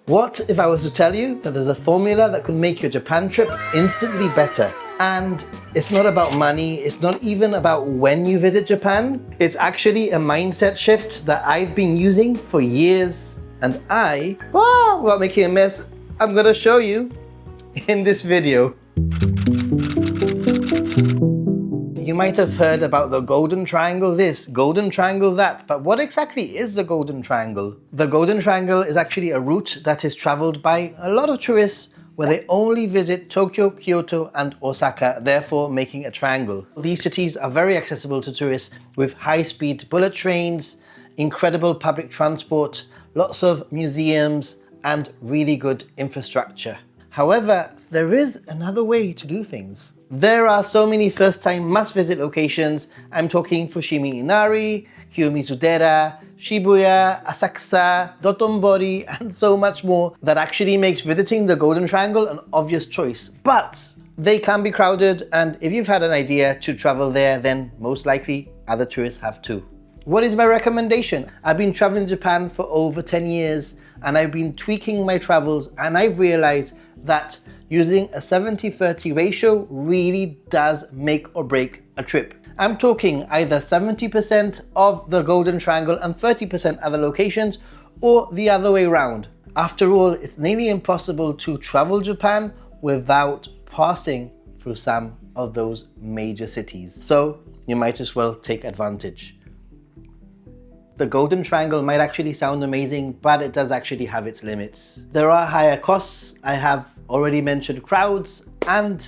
What if I was to tell you that there's a formula that could make your Japan trip instantly better? And it's not about money, it's not even about when you visit Japan. It's actually a mindset shift that I've been using for years. And without making a mess, I'm gonna show you in this video. You might have heard about the Golden Triangle this, Golden Triangle that, but what exactly is the Golden Triangle? The Golden Triangle is actually a route that is traveled by a lot of tourists where they only visit Tokyo, Kyoto and Osaka, therefore making a triangle. These cities are very accessible to tourists with high-speed bullet trains, incredible public transport, lots of museums and really good infrastructure. However, there is another way to do things. There are so many first-time must-visit locations. I'm talking Fushimi Inari, Kiyomizu-dera, Shibuya, Asakusa, Dotonbori, and so much more that actually makes visiting the Golden Triangle an obvious choice. But they can be crowded, and if you've had an idea to travel there, then most likely other tourists have too. What is my recommendation? I've been traveling to Japan for over 10 years, and I've been tweaking my travels, and I've realized that using a 70-30 ratio really does make or break a trip. I'm talking either 70% of the Golden Triangle and 30% other locations, or the other way around. After all, it's nearly impossible to travel Japan without passing through some of those major cities. So you might as well take advantage. The Golden Triangle might actually sound amazing, but it does actually have its limits. There are higher costs. I have already mentioned crowds, and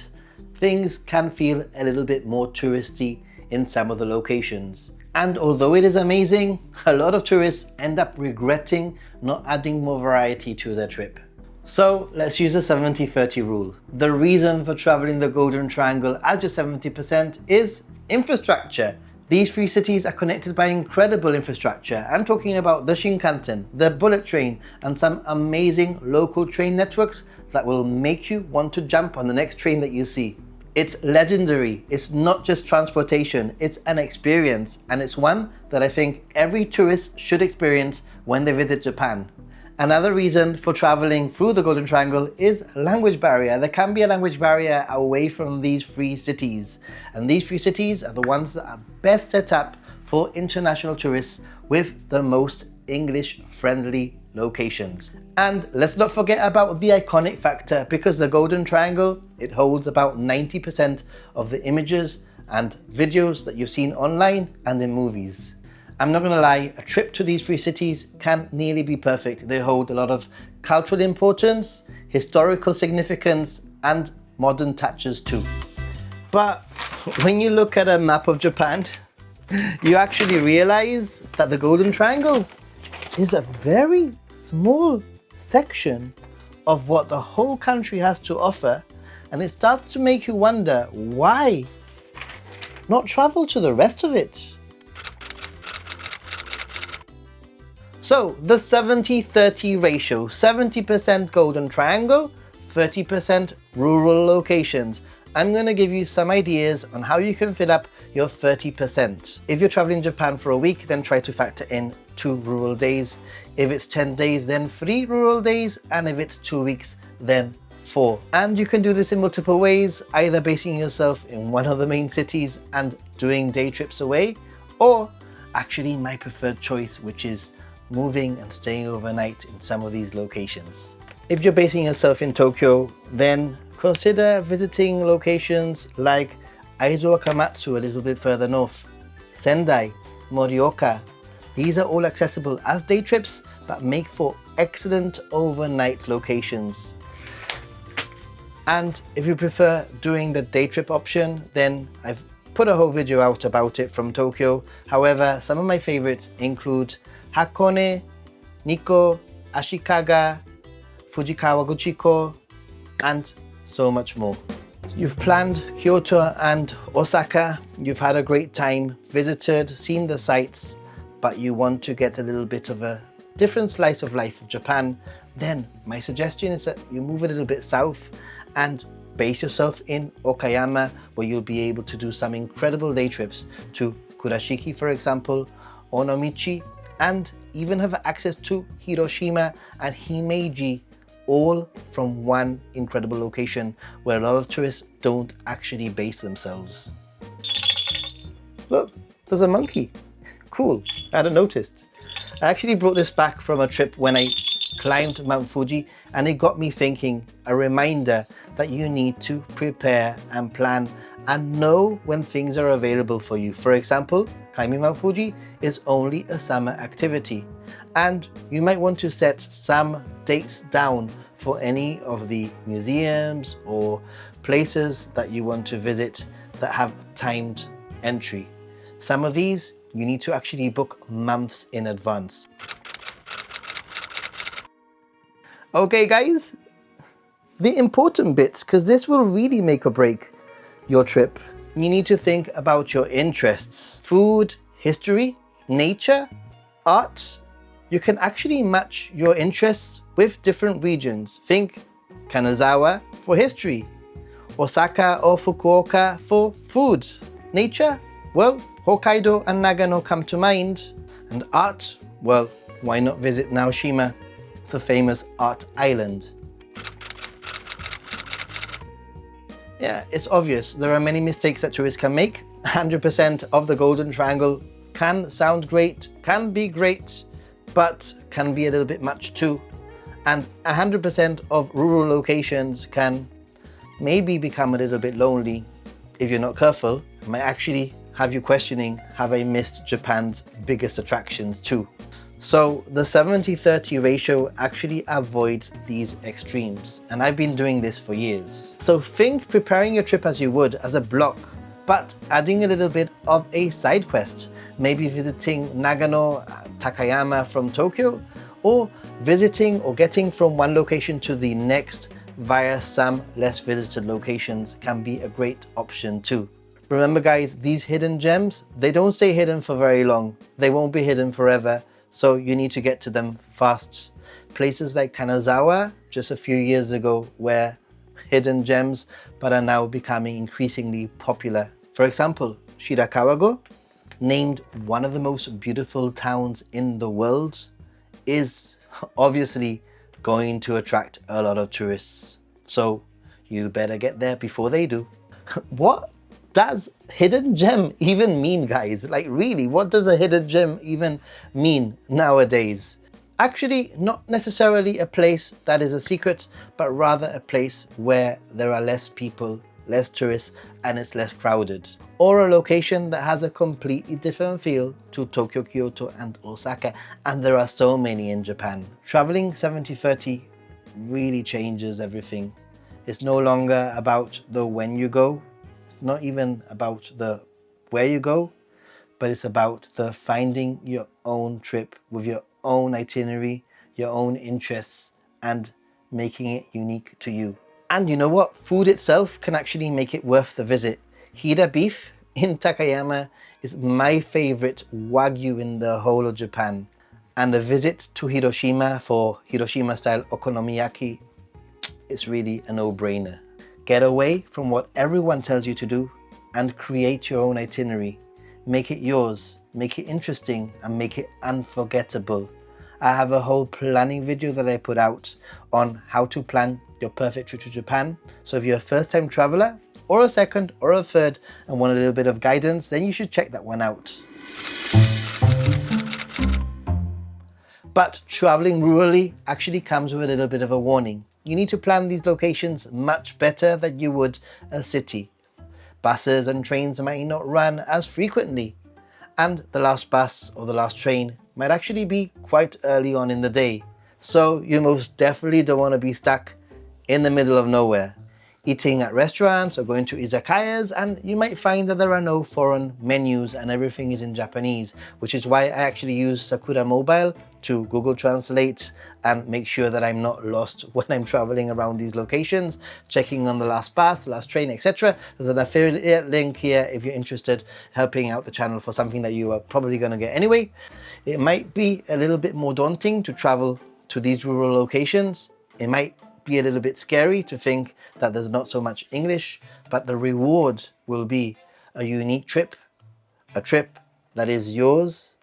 things can feel a little bit more touristy in some of the locations. And although it is amazing, a lot of tourists end up regretting not adding more variety to their trip. So let's use the 70-30 rule. The reason for traveling the Golden Triangle as your 70% is infrastructure. These three cities are connected by incredible infrastructure. I'm talking about the Shinkansen, the bullet train, and some amazing local train networks that will make you want to jump on the next train that you see. It's legendary. It's not just transportation, it's an experience, and it's one that I think every tourist should experience when they visit Japan. Another reason for traveling through the Golden Triangle is language barrier. There can be a language barrier away from these three cities, and these three cities are the ones that are best set up for international tourists with the most English-friendly locations. And let's not forget about the iconic factor, because the Golden Triangle, it holds about 90% of the images and videos that you've seen online and in movies. I'm not gonna lie, a trip to these three cities can nearly be perfect. They hold a lot of cultural importance, historical significance, and modern touches too. But when you look at a map of Japan, you actually realize that the Golden Triangle is a very small section of what the whole country has to offer, and it starts to make you wonder, why not travel to the rest of it? So the 70-30 ratio, 70% Golden Triangle, 30% rural locations. I'm going to give you some ideas on how you can fill up your 30%. If you're traveling Japan for a week, then try to factor in 2 rural days. If it's 10 days, then 3 rural days. And if it's 2 weeks, then 4. And you can do this in multiple ways, either basing yourself in one of the main cities and doing day trips away, or actually my preferred choice, which is moving and staying overnight in some of these locations. If you're basing yourself in Tokyo, then consider visiting locations like Aizo Wakamatsu a little bit further north, Sendai, Morioka. These are all accessible as day trips, but make for excellent overnight locations. And if you prefer doing the day trip option, then I've put a whole video out about it from Tokyo. However, some of my favorites include Hakone, Nikko, Ashikaga, Fujikawa Guchiko, and so much more. You've planned Kyoto and Osaka, you've had a great time, visited, seen the sights, but you want to get a little bit of a different slice of life of Japan, then my suggestion is that you move a little bit south and base yourself in Okayama, where you'll be able to do some incredible day trips to Kurashiki, for example, Onomichi, and even have access to Hiroshima and Himeji, all from one incredible location where a lot of tourists don't actually base themselves. Look, there's a monkey. Cool, I hadn't noticed. I actually brought this back from a trip when I climbed Mount Fuji, and it got me thinking, a reminder that you need to prepare and plan and know when things are available for you. For example, climbing Mount Fuji is only a summer activity, and you might want to set some dates down for any of the museums or places that you want to visit that have timed entry. Some of these you need to actually book months in advance. Okay guys, the important bits, because this will really make or break your trip. You need to think about your interests: food, history, nature, art. You can actually match your interests with different regions. Think Kanazawa for history, Osaka or Fukuoka for food. Nature, well, Hokkaido and Nagano come to mind. And art, well, why not visit Naoshima, the famous art island? Yeah, it's obvious. There are many mistakes that tourists can make. 100% of the Golden Triangle can sound great, can be great, but can be a little bit much too. And 100% of rural locations can maybe become a little bit lonely if you're not careful. It might actually have you questioning, have I missed Japan's biggest attractions too? So the 70-30 ratio actually avoids these extremes, and I've been doing this for years. So think preparing your trip as you would as a block, but adding a little bit of a side quest, maybe visiting Nagano, Takayama from Tokyo, or visiting or getting from one location to the next via some less visited locations can be a great option too. Remember guys, these hidden gems, they don't stay hidden for very long. They won't be hidden forever. So you need to get to them fast. Places like Kanazawa, just a few years ago, were hidden gems, but are now becoming increasingly popular. For example, Shirakawago, named one of the most beautiful towns in the world, is obviously going to attract a lot of tourists. So you better get there before they do. What does hidden gem even mean, guys? Like really, what does a hidden gem even mean nowadays? Actually, not necessarily a place that is a secret, but rather a place where there are less people, less tourists, and it's less crowded. Or a location that has a completely different feel to Tokyo, Kyoto, and Osaka. And there are so many in Japan. Traveling 70-30 really changes everything. It's no longer about the when you go. It's not even about the where you go, but it's about the finding your own trip with your own itinerary, your own interests, and making it unique to you. And you know what? Food itself can actually make it worth the visit. Hida beef in Takayama is my favorite Wagyu in the whole of Japan. And a visit to Hiroshima for Hiroshima-style okonomiyaki, it's really a no-brainer. Get away from what everyone tells you to do and create your own itinerary. Make it yours, make it interesting, and make it unforgettable. I have a whole planning video that I put out on how to plan your perfect trip to Japan. So if you're a first-time traveler, or a second, or a third, and want a little bit of guidance, then you should check that one out. But traveling rurally actually comes with a little bit of a warning. You need to plan these locations much better than you would a city. Buses and trains might not run as frequently, and the last bus or the last train might actually be quite early on in the day. So you most definitely don't want to be stuck in the middle of nowhere, eating at restaurants or going to izakayas, and you might find that there are no foreign menus and everything is in Japanese, which is why I actually use Sakura Mobile to Google Translate and make sure that I'm not lost when I'm traveling around these locations, checking on the last bus, last train, etc. There's an affiliate link here if you're interested, helping out the channel for something that you are probably going to get anyway. It might be a little bit more daunting to travel to these rural locations. It might be a little bit scary to think that there's not so much English, but the reward will be a unique trip, a trip that is yours,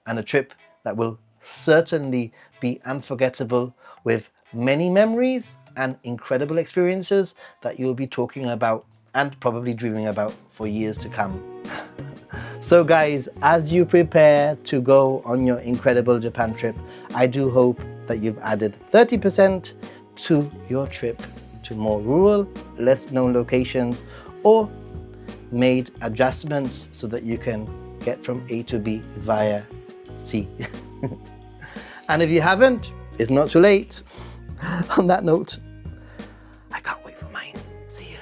and a trip that will certainly be unforgettable, with many memories and incredible experiences that you'll be talking about and probably dreaming about for years to come. So guys, as you prepare to go on your incredible Japan trip, I do hope that you've added 30% to your trip to more rural, less known locations, or made adjustments so that you can get from A to B via sea. And if you haven't, it's not too late. On that note, I can't wait for mine. See ya.